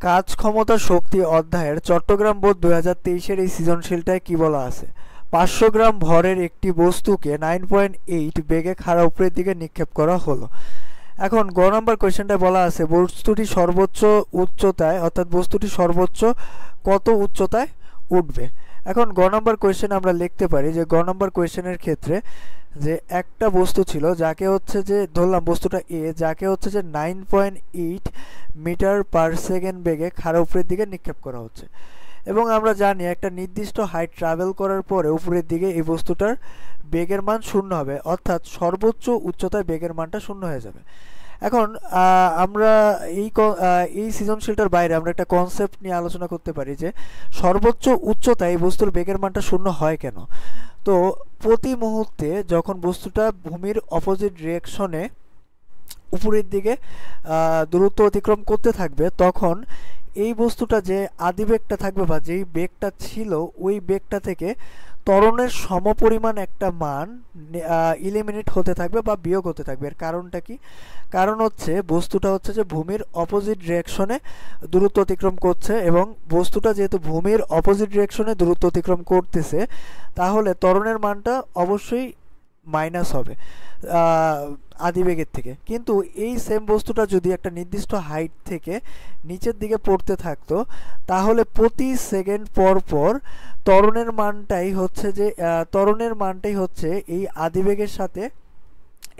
কাজ ক্ষমতা শক্তি অধ্যায়ের চট্টগ্রাম বোর্ড 2023-এর এই সৃজনশীলটায় কি বলা আছে? 500 গ্রাম ভরের একটি বস্তুকে 9.8 বেগে খাড়া উপরের দিকে নিক্ষেপ করা হলো। এখন গ নম্বর কোয়েশ্চেনটায় বলা আছে বস্তুটি সর্বোচ্চ উচ্চতায় অর্থাৎ বস্তুটি সর্বোচ্চ কত উচ্চতায় উঠবে। এখন গ নম্বর কোয়েশ্চেন আমরা লিখতে পারি যে গ নম্বর কোয়েশ্চেনের ক্ষেত্রে যে একটা বস্তু ছিল যাকে হচ্ছে যে ধরলাম বস্তুটা এ, যাকে হচ্ছে যে 9.8 মিটার পার সেকেন্ড বেগে খাড়া উপরের দিকে নিক্ষেপ করা হচ্ছে এবং আমরা জানি একটা নির্দিষ্ট হাইট ট্রাভেল করার পরে উপরের দিকে এই বস্তুটার বেগের মান শূন্য হবে, অর্থাৎ সর্বোচ্চ উচ্চতায় বেগের মানটা শূন্য হয়ে যাবে। এখন আমরা এই সৃজনশীলটার বাইরে আমরা একটা কনসেপ্ট নিয়ে আলোচনা করতে পারি যে সর্বোচ্চ উচ্চতায় এই বস্তুর বেগের মানটা শূন্য হয় কেন। তো প্রতি মুহূর্তে যখন বস্তুটা ভূমির অপোজিট ডিরেকশনে উপরের দিকে দূরত্ব অতিক্রম করতে থাকবে তখন এই বস্তুটা যে আদিবেগটা থাকবে বা যেই বেগটা ছিল ওই বেগটা থেকে ত্বরণের সমপরিমাণ একটা মান ইলিমিনেট হতে থাকবে বা বিয়োগ হতে থাকবে। এর কারণটা কি? কারণ হচ্ছে বস্তুটা হচ্ছে যে ভূমির অপোজিট ডিরেকশনে দূরত্ব অতিক্রম করছে এবং বস্তুটা যেহেতু ভূমির অপোজিট ডিরেকশনে দূরত্ব অতিক্রম করতেছে তাহলে ত্বরণের মানটা অবশ্যই মাইনাস হবে আদিবেগের থেকে। কিন্তু এই সেম বস্তুটা যদি একটা নির্দিষ্ট হাইট থেকে নিচের দিকে পড়তে থাকতো তাহলে প্রতি সেকেন্ড পর পর ত্বরণের মানটাই হচ্ছে এই আদিবেগের সাথে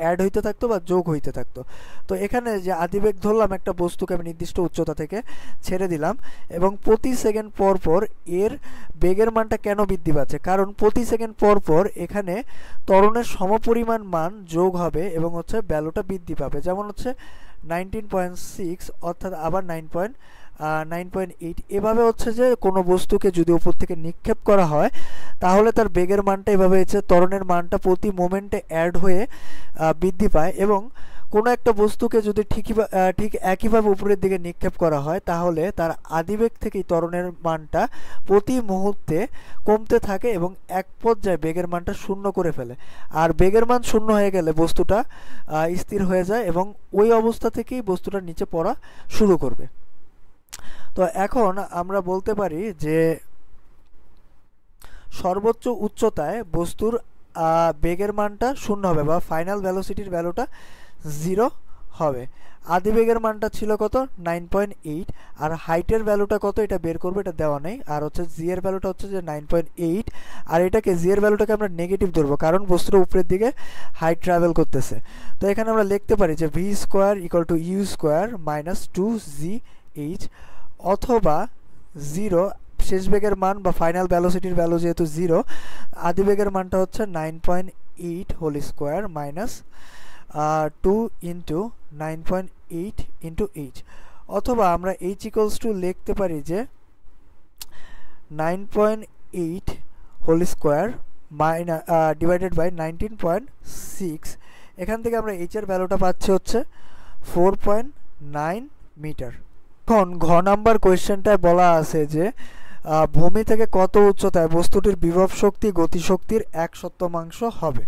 অ্যাড হইতে থাকতো বা যোগ হইতে থাকতো। তো এখানে যে আদিবেগ ধরলাম একটা বস্তুকে আমি নির্দিষ্ট উচ্চতা থেকে ছেড়ে দিলাম এবং প্রতি সেকেন্ড পর পর এর বেগের মানটা কেন বৃদ্ধি পাচ্ছে? কারণ প্রতি সেকেন্ড পর পর এখানে ত্বরণের সমপরিমাণ মান যোগ হবে এবং হচ্ছে ভ্যালুটা বৃদ্ধি পাবে। যেমন হচ্ছে 19.6 অর্থাৎ আবার 9.8 এভাবে হচ্ছে যে কোনো বস্তুকে যদি উপর থেকে নিক্ষেপ করা হয় তাহলে তার বেগের মানটা এভাবে হচ্ছে ত্বরণের মানটা প্রতি মোমেন্টে অ্যাড হয়ে বৃদ্ধি পায় এবং কোনো একটা বস্তুকে যদি ঠিক একইভাবে উপরের দিকে নিক্ষেপ করা হয় তাহলে তার আদিবেগ থেকেই ত্বরণের মানটা প্রতি মুহূর্তে কমতে থাকে এবং এক পর্যায়ে বেগের মানটা শূন্য করে ফেলে। আর বেগের মান শূন্য হয়ে গেলে বস্তুটা স্থির হয়ে যায় এবং ওই অবস্থা থেকেই বস্তুটা নিচে পড়া শুরু করবে। তো এখন আমরা বলতে পারি যে সর্বোচ্চ উচ্চতায় বস্তুর বেগের মানটা শূন্য হবে বা ফাইনাল ভ্যালোসিটির ভ্যালুটা 0 হবে। আদিবেগের মানটা ছিল কত? 9.8 আর হাইটের ভ্যালুটা কত এটা বের করবো, এটা দেওয়া নেই। আর হচ্ছে জি এর ভ্যালুটা হচ্ছে যে 9.8 আর এটাকে জি এর ভ্যালুটাকে আমরা নেগেটিভ ধরবো কারণ বস্তুটা উপরের দিকে হাইট ট্রাভেল করতেছে। তো এখানে আমরা লিখতে পারি যে V square equal to U square minus 2gh অথবা 0 শেষ বেগের মান বা ফাইনাল ভ্যালোসিটির ভ্যালু যেহেতু 0 আদিবেগের মানটা হচ্ছে 9.8 whole square minus 2 into 9.8 into h অথবা আমরা h ইকুয়ালস টু লিখতে পারি যে 9.8 হোল স্কোয়ার ডিভাইডেড বাই 19.6। এখান থেকে আমরা h এর ভ্যালুটা পাচ্ছি হচ্ছে 4.9 মিটার। এখন ঘ নাম্বার কোয়েশ্চেনটায় বলা আছে যে ভূমি থেকে কত উচ্চতায় বস্তুটির বিভব শক্তি গতিশক্তির 1/100 হবে।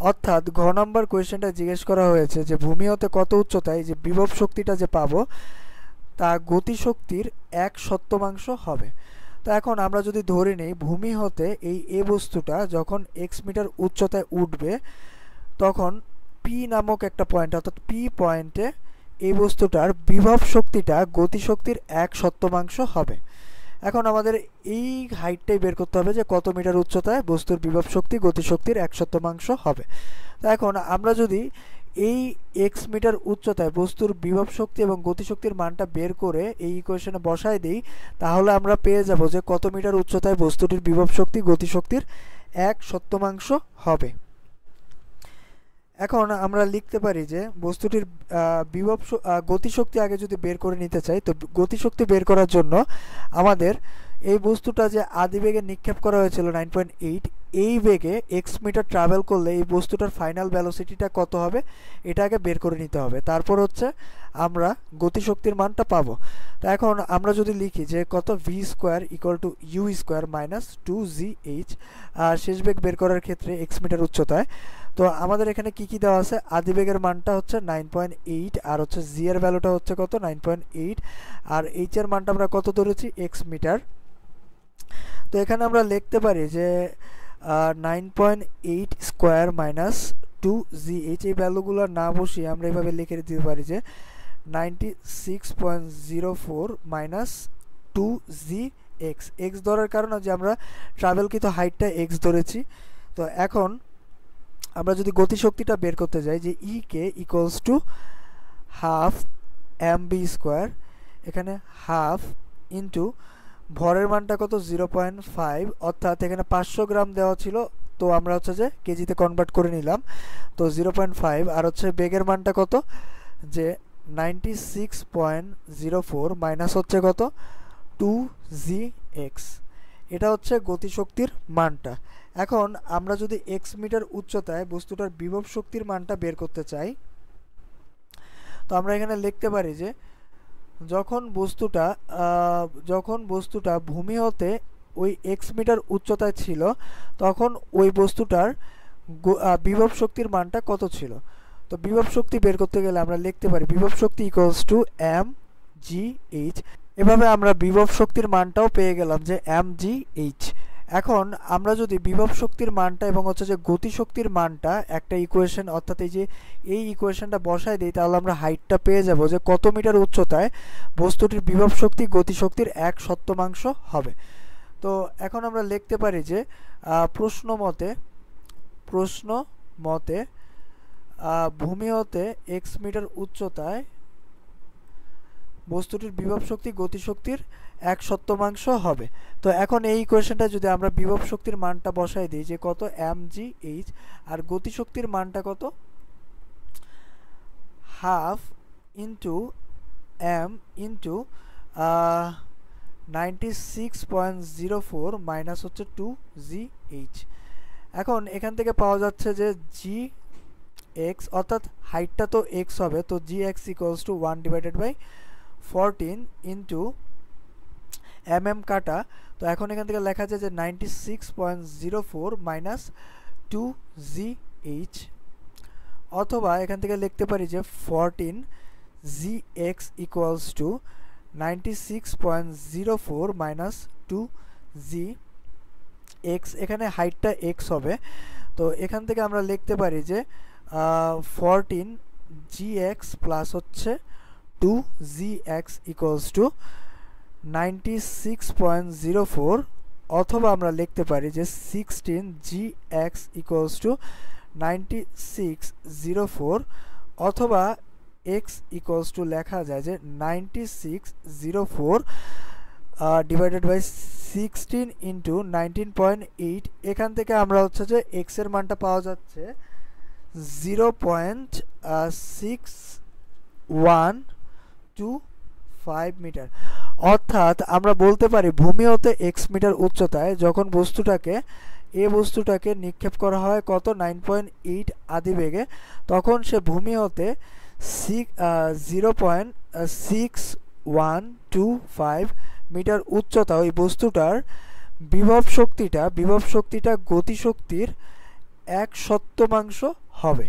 অর্থাৎ ঘ নাম্বার কোয়েশ্চেনটা জিজ্ঞেস করা হয়েছে যে ভূমি হতে কত উচ্চতায় যে বিভব শক্তিটা যে পাবো তা গতিশক্তির 1/100 হবে। তো এখন আমরা যদি ধরে নিই ভূমি হতে এই এ বস্তুটা যখন x মিটার উচ্চতায় উঠবে তখন পি নামক একটা পয়েন্ট অর্থাৎ পি পয়েন্টে এই বস্তুটার বিভব শক্তিটা গতিশক্তির 1/100 হবে। এখন আমাদের এই হাইটটাই বের করতে হবে যে কত মিটার উচ্চতায় বস্তুর বিভব শক্তি গতিশক্তির 1/100 হবে। তো এখন আমরা যদি এই এক্স মিটার উচ্চতায় বস্তুর বিভব শক্তি এবং গতিশক্তির মানটা বের করে এই ইকুয়েশনে বসায় দিই তাহলে আমরা পেয়ে যাব যে কত মিটার উচ্চতায় বস্তুটির বিভব শক্তি গতিশক্তির 1/100 হবে। এখন আমরা লিখতে পারি যে বস্তুটির গতিশক্তি আগে যদি বের করে নিতে চাই তো গতিশক্তি বের করার জন্য আমাদের এই বস্তুটা যে আদিবেগে নিক্ষেপ করা হয়েছিল 9.8 এই বেগে এক্স মিটার ট্রাভেল করলে এই বস্তুটার ফাইনাল ভ্যালোসিটিটা কত হবে এটা আগে বের করে নিতে হবে, তারপর হচ্ছে আমরা গতিশক্তির মানটা পাবো। তো এখন আমরা যদি লিখি যে কত V square equal to U square minus 2gh আর শেষ বেগ বের করার ক্ষেত্রে এক্স মিটার উচ্চতায় তো আমাদের এখানে কি কি দেওয়া আছে, আদিবেগের মানটা হচ্ছে 9.8 আর হচ্ছে জি এর ভ্যালুটা হচ্ছে কত 9.8 আর এইচ এর মানটা আমরা কত ধরেছি এক্স মিটার। তো এখানে আমরা লিখতে পারি যে 9.8 স্কোয়ার মাইনাস 2gh, এই ভ্যালুগুলো না বসিয়ে আমরা এভাবে লিখে দিতে পারি যে 96.04 মাইনাস 2gx। এক্স ধরার কারণে যে আমরা ট্রাভেলকৃত হাইটটা এক্স ধরেছি। তো এখন আমরা যদি গতিশক্তিটা বের করতে যাই যে E K equals to half M B square, এখানে হাফ ইন্টু ভরের মানটা কত 0.5, অর্থাৎ এখানে 500 গ্রাম দেওয়া ছিল, তো আমরা হচ্ছে যে কেজিতে কনভার্ট করে নিলাম। তো 0.5 আর হচ্ছে বেগের মানটা কত যে 96.04 মাইনাস হচ্ছে কত 2gx, এটা হচ্ছে গতিশক্তির মানটা। এখন আমরা যদি এক্স মিটার উচ্চতায় বস্তুটার বিভব শক্তির মানটা বের করতে চাই, তো আমরা এখানে লিখতে পারি যে যখন বস্তুটা ভূমি হতে ওই এক্স মিটার উচ্চতায় ছিল তখন ওই বস্তুটার বিভব শক্তির মানটা কত ছিল। তো বিভব শক্তি বের করতে গেলে আমরা লিখতে পারি বিভব শক্তি equals to M G H. এভাবে আমরা বিভব শক্তির মানটাও পেয়ে গেলাম যে এম জি এইচ। এখন আমরা যদি বিভব শক্তির মানটা এবং হচ্ছে যে গতিশক্তির মানটা একটা ইকুয়েশন, অর্থাৎ এই ইকুয়েশনটা বসায় দিই, তাহলে আমরা হাইটটা পেয়ে যাব যে কত মিটার উচ্চতায় বস্তুটির বিভব শক্তি গতিশক্তির 1/7 হবে। তো এখন আমরা লিখতে পারি যে প্রশ্ন মতে ভূমি হতে এক্স মিটার উচ্চতায় বস্তুটির বিভব শক্তি গতিশক্তির 1/7 হবে। তো এখন এই ইকুয়েশনটা যদি আমরা বিভব শক্তির মানটা বসাই দিই যে কত এম জি এইচ, আর গতিশক্তির মানটা কত half into M into 96.04 minus হচ্ছে 2gh। এখন এখান থেকে পাওয়া যাচ্ছে যে জি এক্স, অর্থাৎ হাইটটা তো এক্স হবে, তো G X equals to 1/14 into M কাটা। তো এখন এখান থেকে লেখা যায় যে 96.04 মাইনাস 2gh, অথবা এখান থেকে লিখতে পারি যে 14 gx equals to 96.04 minus 2gx। এখানে হাইটটা এক্স হবে, তো এখান থেকে আমরা লিখতে পারি যে 14 gx প্লাস হচ্ছে 2gx ইকুয়ালস টু 96.04, অথবা আমরা লিখতে পারি যে 16 gx ইকুয়ালস টু 9604, অথবা x ইকুয়ালস টু লেখা যায় যে 9604 ডিভাইডেড বাই 16 ইন্টু 19.8। এখান থেকে আমরা হচ্ছে যে x এর মানটা পাওয়া যাচ্ছে 0.6125 মিটার। অর্থাৎ আমরা বলতে পারি ভূমি হতে এক্স মিটার উচ্চতায় যখন বস্তুটাকে নিক্ষেপ করা হয় কত 9.8 আদিবেগে, তখন সে ভূমি হতে 0.6125 মিটার উচ্চতা ওই বস্তুটার বিভব শক্তিটা গতিশক্তির 1/7 হবে।